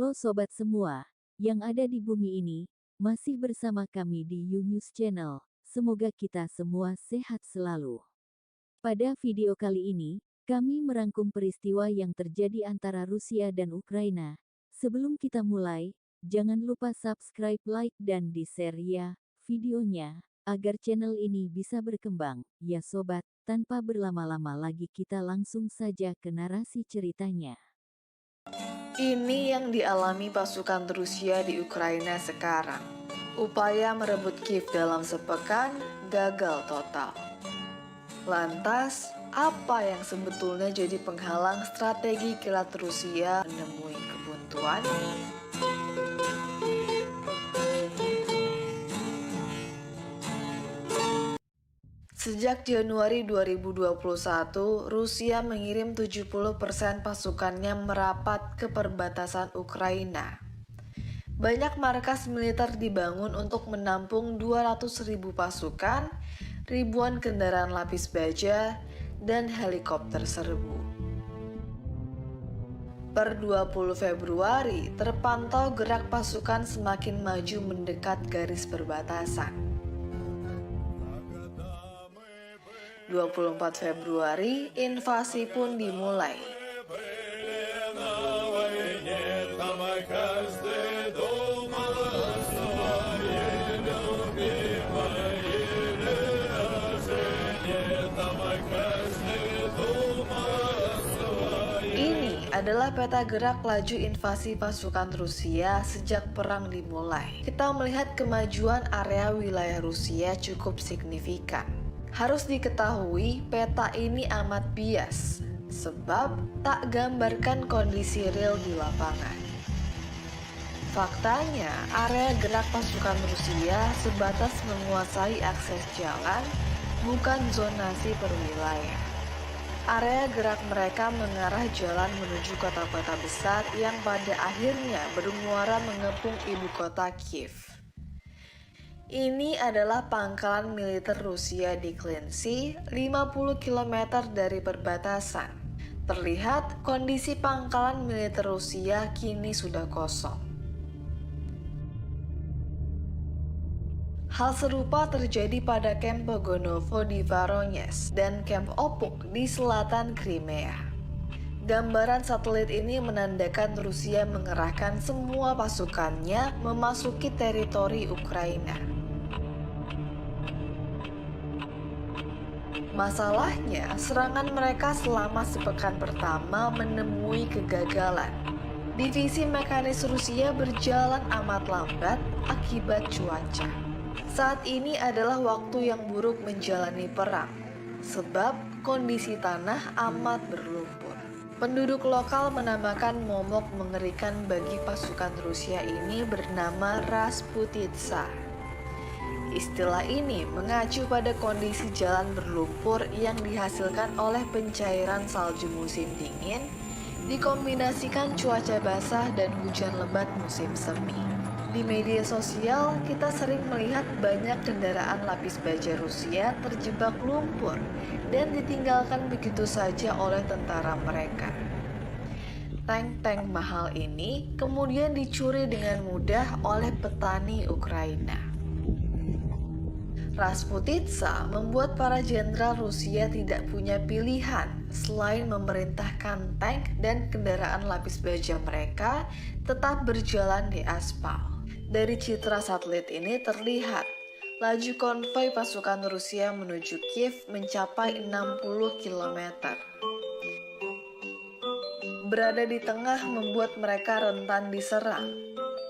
Halo sobat semua, yang ada di bumi ini, masih bersama kami di YouNews Channel. Semoga kita semua sehat selalu. Pada video kali ini, kami merangkum peristiwa yang terjadi antara Rusia dan Ukraina. Sebelum kita mulai, jangan lupa subscribe, like, dan di-share ya videonya, agar channel ini bisa berkembang. Ya sobat, tanpa berlama-lama lagi kita langsung saja ke narasi ceritanya. Ini yang dialami pasukan Rusia di Ukraina sekarang. Upaya merebut Kiev dalam sepekan gagal total. Lantas, apa yang sebetulnya jadi penghalang strategi kilat Rusia menemui kebuntuan? Sejak Januari 2021, Rusia mengirim 70% pasukannya merapat ke perbatasan Ukraina. Banyak markas militer dibangun untuk menampung 200.000 pasukan, ribuan kendaraan lapis baja, dan helikopter serbu. Per 20 Februari, terpantau gerak pasukan semakin maju mendekat garis perbatasan. 24 Februari, invasi pun dimulai. Ini adalah peta gerak laju invasi pasukan Rusia sejak perang dimulai. Kita melihat kemajuan area wilayah Rusia cukup signifikan. Harus diketahui, peta ini amat bias, sebab tak gambarkan kondisi real di lapangan. Faktanya, area gerak pasukan Rusia sebatas menguasai akses jalan, bukan zonasi per wilayah. Area gerak mereka mengarah jalan menuju kota-kota besar yang pada akhirnya bermuara mengepung ibu kota Kiev. Ini adalah pangkalan militer Rusia di Klinci, 50 km dari perbatasan. Terlihat kondisi pangkalan militer Rusia kini sudah kosong. Hal serupa terjadi pada Camp Pogonovo di Voronezh dan Camp Opuk di selatan Crimea. Gambaran satelit ini menandakan Rusia mengerahkan semua pasukannya memasuki teritori Ukraina. Masalahnya, serangan mereka selama sepekan pertama menemui kegagalan. Divisi mekanis Rusia berjalan amat lambat akibat cuaca. Saat ini adalah waktu yang buruk menjalani perang, sebab kondisi tanah amat berlumpur. Penduduk lokal menamakan momok mengerikan bagi pasukan Rusia ini bernama Rasputitsa. Istilah ini mengacu pada kondisi jalan berlumpur yang dihasilkan oleh pencairan salju musim dingin dikombinasikan cuaca basah dan hujan lebat musim semi. Di media sosial, kita sering melihat banyak kendaraan lapis baja Rusia terjebak lumpur dan ditinggalkan begitu saja oleh tentara mereka. Tank-tank mahal ini kemudian dicuri dengan mudah oleh petani Ukraina. Rasputitsa membuat para jenderal Rusia tidak punya pilihan selain memerintahkan tank dan kendaraan lapis baja mereka tetap berjalan di aspal. Dari citra satelit ini terlihat, laju konvoi pasukan Rusia menuju Kiev mencapai 60 km. Berada di tengah membuat mereka rentan diserang.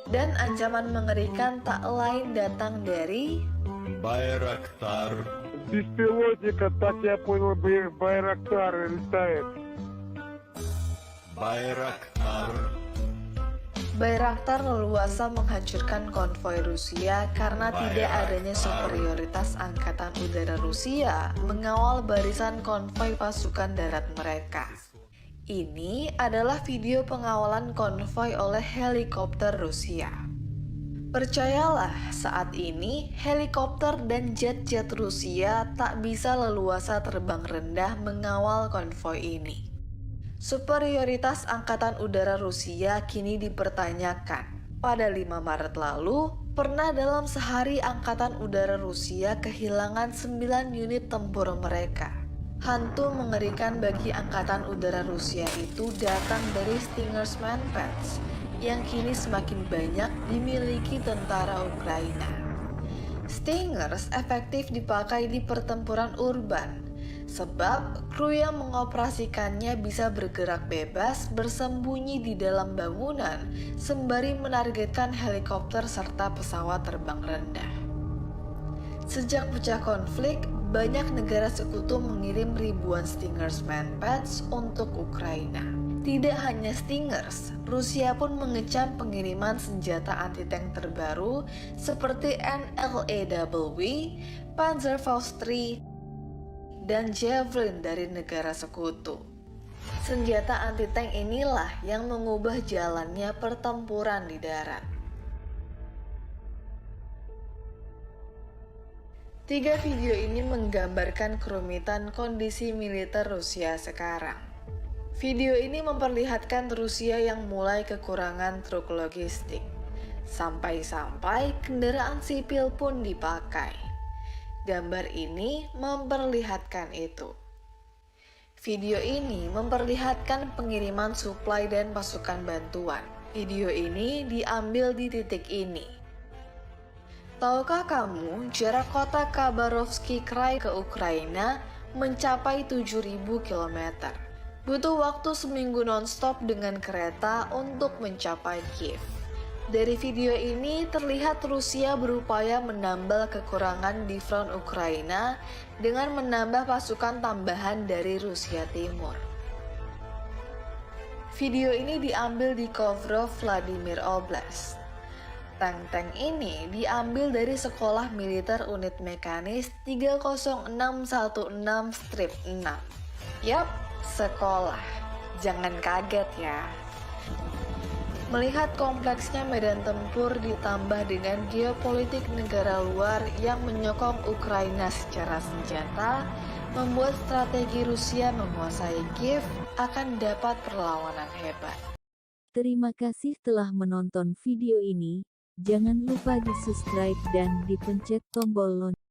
Dan ancaman mengerikan tak lain datang dari Байрактар. Беспилотника, так я понял, Байрактар летает. Байрактар. Bayraktar leluasa menghancurkan konvoi Rusia karena tidak adanya superioritas angkatan udara Rusia mengawal barisan konvoi pasukan darat mereka. Ini adalah video pengawalan konvoi oleh helikopter Rusia. Percayalah, saat ini helikopter dan jet-jet Rusia tak bisa leluasa terbang rendah mengawal konvoi ini. Superioritas Angkatan Udara Rusia kini dipertanyakan. Pada 5 Maret lalu, pernah dalam sehari Angkatan Udara Rusia kehilangan 9 unit tempur mereka. Hantu mengerikan bagi Angkatan Udara Rusia itu datang dari Stingers Manpads yang kini semakin banyak dimiliki tentara Ukraina. Stingers efektif dipakai di pertempuran urban, sebab kru yang mengoperasikannya bisa bergerak bebas bersembunyi di dalam bangunan sembari menargetkan helikopter serta pesawat terbang rendah. Sejak pecah konflik, banyak negara sekutu mengirim ribuan Stingers Manpads untuk Ukraina. Tidak hanya Stingers, Rusia pun mengecam pengiriman senjata anti-tank terbaru seperti NLAW, Panzerfaust III, dan Javelin dari negara sekutu. Senjata anti-tank inilah yang mengubah jalannya pertempuran di darat. 3 video ini menggambarkan kerumitan kondisi militer Rusia sekarang. Video ini memperlihatkan Rusia yang mulai kekurangan truk logistik. Sampai-sampai kendaraan sipil pun dipakai. Gambar ini memperlihatkan itu. Video ini memperlihatkan pengiriman suplai dan pasukan bantuan. Video ini diambil di titik ini. Tahukah kamu jarak kota Khabarovsky Krai ke Ukraina mencapai 7.000 km? Butuh waktu seminggu nonstop dengan kereta untuk mencapai Kiev. Dari video ini terlihat Rusia berupaya menambal kekurangan di front Ukraina dengan menambah pasukan tambahan dari Rusia Timur. Video ini diambil di Kovrov, Vladimir Oblast. Tank-tank ini diambil dari Sekolah Militer Unit Mekanis 30616-6. Yap, sekolah. Jangan kaget ya. Melihat kompleksnya medan tempur ditambah dengan geopolitik negara luar yang menyokong Ukraina secara senjata, membuat strategi Rusia menguasai Kiev akan dapat perlawanan hebat. Terima kasih telah menonton video ini. Jangan lupa di subscribe dan dipencet tombol lonceng.